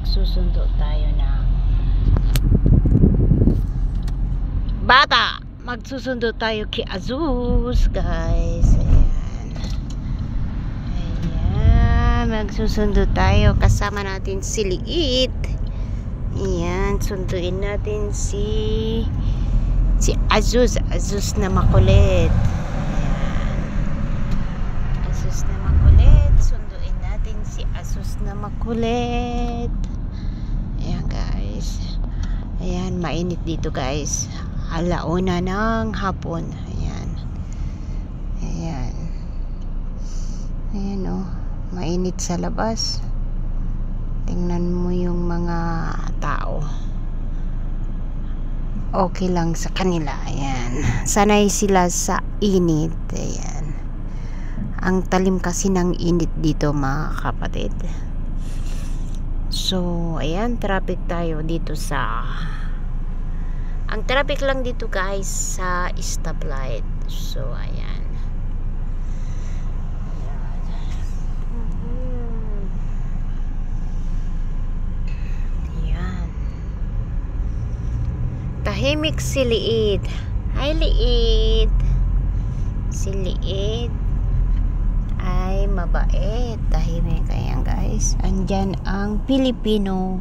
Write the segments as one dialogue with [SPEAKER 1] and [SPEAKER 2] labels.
[SPEAKER 1] magsusundo tayo ng bata. Magsusundo tayo kay Azus, guys. Ayan, magsusundo tayo. Kasama natin si Liit. Ayan, sunduin natin si Azus na makulit. Azus na makulit. Sunduin natin si Azus na makulit. Ayan, guys. Ayan, mainit dito, guys. Alauna ng hapon. Ayan. Ayan. Ayan, oh. Mainit sa labas. Tingnan mo yung mga tao. Okay lang sa kanila. Ayan. Sanay sila sa init. Ayan. Ang talim kasi ng init dito, mga kapatid. So, ayan. Traffic tayo dito sa... Ang traffic lang dito, guys, sa stoplight. So, ayan. Ayan. Tahimik si Liit. Hi, Liit. Si Liit ay mabait. Tahimik. Ayan, guys. Andyan ang Filipino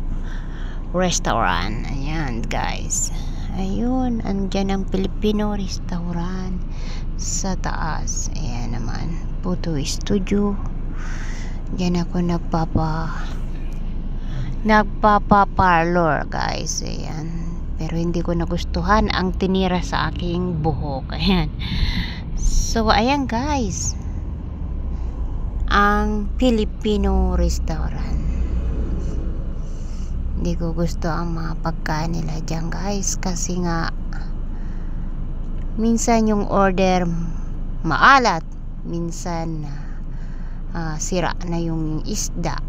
[SPEAKER 1] restaurant. Ayan, guys. Ayun, andyan ang Filipino restaurant sa taas. Ayan naman, photo studio. Diyan ako nagpapa-parlor, guys. Ayan. Pero hindi ko nagustuhan ang tinira sa aking buhok. Ayan. So, ayan, guys. Ang Filipino restaurant. Hindi ko gusto ang mga pagkain nila dyan, guys, kasi nga minsan yung order maalat, minsan sira na yung isda.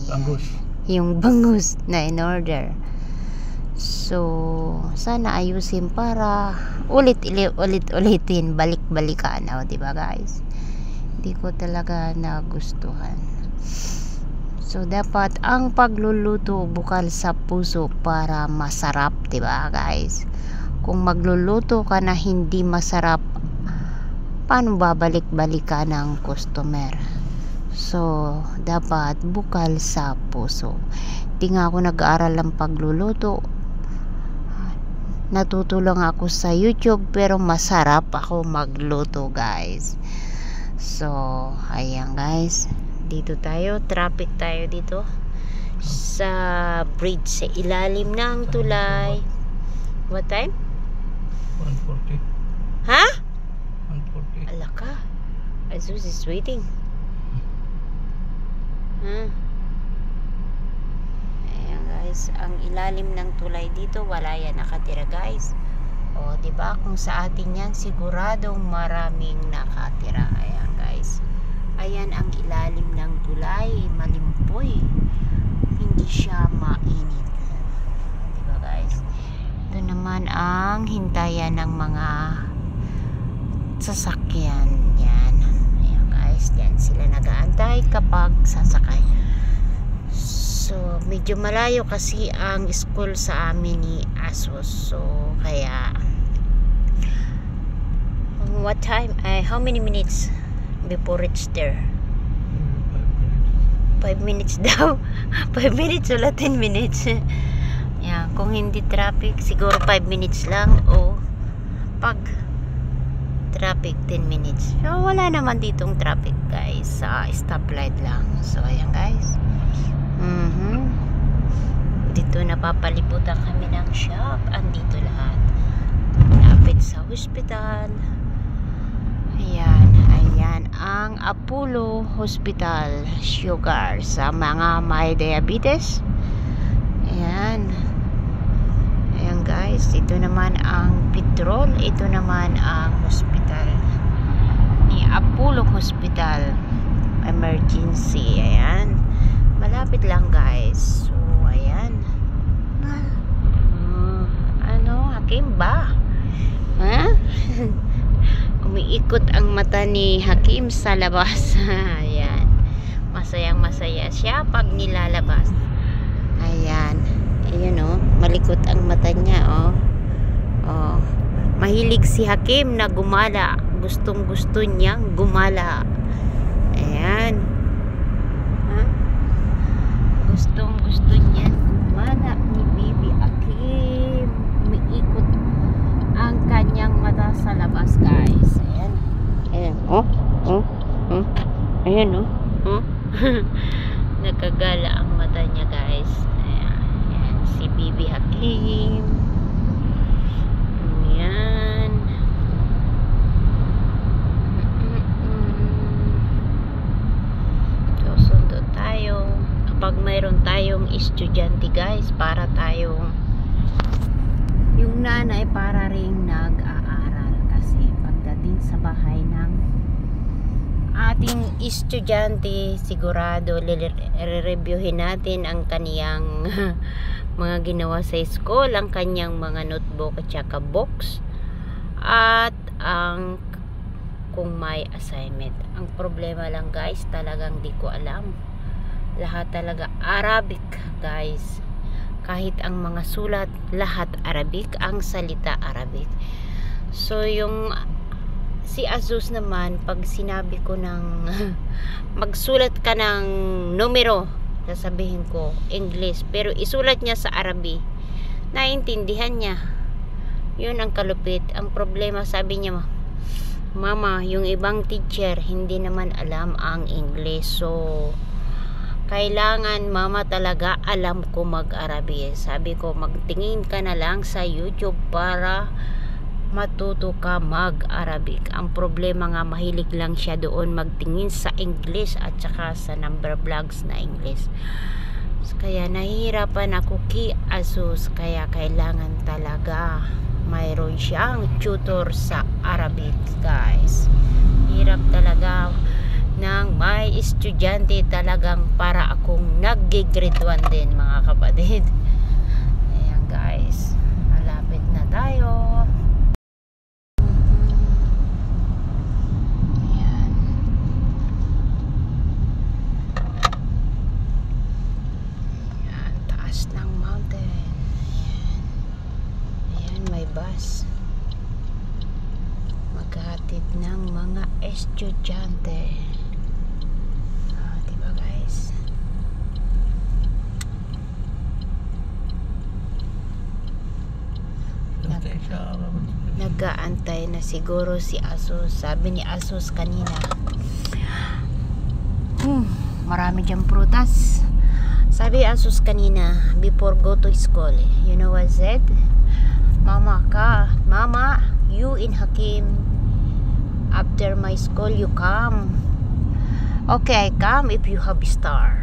[SPEAKER 2] Bangus.
[SPEAKER 1] Yung bangus na in order. So sana ayusin para ulitin, balik-balikan, di ba, guys? Hindi ko talaga nagustuhan. So, dapat ang pagluluto bukal sa puso para masarap, diba, guys? Kung magluluto ka na hindi masarap, paano babalik-balikan ng customer? So, dapat bukal sa puso. Di nga ako nag-aaral ng pagluluto. Natutulong ako sa YouTube, pero masarap ako magluto, guys. So, ayan, guys. Dito tayo, traffic tayo dito sa bridge sa ilalim ng tulay. What time?
[SPEAKER 2] 1:40.
[SPEAKER 1] Ha?
[SPEAKER 2] 1:40.
[SPEAKER 1] Alaka, Azus is waiting. Ayan, guys, ang ilalim ng tulay dito, wala yan nakatira, guys. O, diba, kung sa atin yan, siguradong maraming nakatira. Ayan, guys. Ayan ang ilalim ng tulay, malimpoy. Hindi siya mainit. Diba, guys? Ito naman ang hintayan ng mga sasakyan. Yan. Ayan, guys. Yan sila nag-aantay kapag sasakay. So, medyo malayo kasi ang school sa amin ni Azus. So, kaya what time? How many minutes before reach there? 5 minutes daw. 5 minutes wala 10 minutes. Yan, kung hindi traffic siguro 5 minutes lang, o pag traffic 10 minutes. So, wala naman ditong traffic, guys, sa stoplight lang. So, ayan, guys. Dito napapalibutan kami ng shop. Andito lahat. Lapit sa hospital. Ayan, ayan ang Apollo Hospital Sugar sa mga may diabetes. Ayan. Ayan, guys, ito naman ang petrol. Ito naman ang hospital ni Apollo Hospital Emergency. Ayan, malapit lang, guys. So, ayan. Hakim ba? Ha? Umiikot ang mata ni Hakim sa labas. Ayan. Masayang masaya siya pag nilalabas. Ayan. Ayan oh. Malikot ang mata niya oh. Oh. Mahilig si Hakim na gumala. Gustong gusto niyang gumala. Ayan. Ha? Gustong gusto niyang gumala ni Bibi Hakim. Umiikot ang kanyang mata sa labas guys. Ayan. Ayan. Oh. Oh. Oh. Ayan oh. Oh. Nakagala ang mata niya guys. Ayan. Ayan. Si Bibi Hakim. Ayan. Susundo tayo. Kapag mayroon tayong estudyante guys, para tayong yung nanay para ring nag-aaral kasi pagdating sa bahay ng ating estudyante, sigurado re-reviewin natin ang kaniyang mga ginawa sa school, ang kanyang mga notebook at saka box, at ang kung may assignment. Ang problema lang guys, talagang di ko alam. Lahat talaga Arabic guys. Kahit ang mga sulat, lahat Arabic, ang salita Arabic. So yung si Azus naman, pag sinabi ko ng magsulat ka ng numero, sasabihin ko English, pero isulat niya sa Arabic, naiintindihan niya. Yun ang kalupit. Ang problema, sabi niya, Mama, yung ibang teacher hindi naman alam ang English, so kailangan mama talaga alam ko mag-Arabic. Sabi ko, magtingin ka na lang sa YouTube para matuto ka mag-Arabic. Ang problema nga, mahilig lang siya doon magtingin sa English at saka sa number vlogs na English. Kaya nahihirapan ako kay Azus, kaya kailangan talaga mayroon siyang tutor sa Arabic guys. Hirap talaga ng may estudyante, talagang para akong nag-grade 1 din mga kapatid. Ayan guys, malapit na tayo. Ayan. Ayan, taas ng mountain. Ayan, may bus maghahatid ng mga estudyante. Diba guys? Nag-aantay na siguro si Asus. Sabi ni Asus kanina, marami dyan prutas. Sabi Asus kanina, before go to school, you know what I said? Mama, you and Hakim, after my school you come. Okay, I come if you have a star.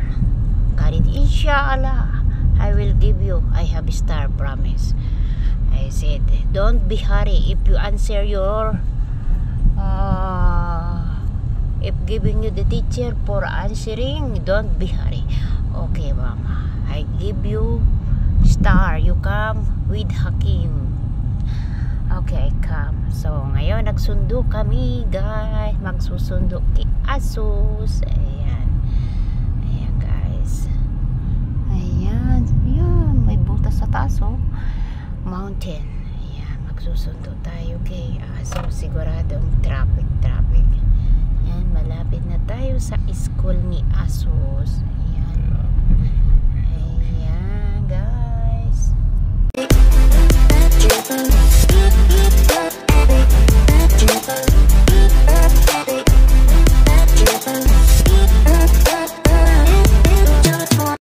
[SPEAKER 1] Got it? Inshallah, I will give you. I have a star, promise. I said, don't be hurry. If you answer your if giving you the teacher for answering, don't be hurry. Okay, mama, I give you star. You come with Hakim. Okay, I come. So, ngayon nagsundo kami, guys. Magsusundo kay Asus. Ayan. Ayan, guys. Ayan. Ayan. May butas sa taas, oh. Mountain. Ayan. Magsusundo tayo kay Asus. Siguradong traffic. Ayan. Malapit na tayo sa school ni Asus. Ayan. Ayan, guys.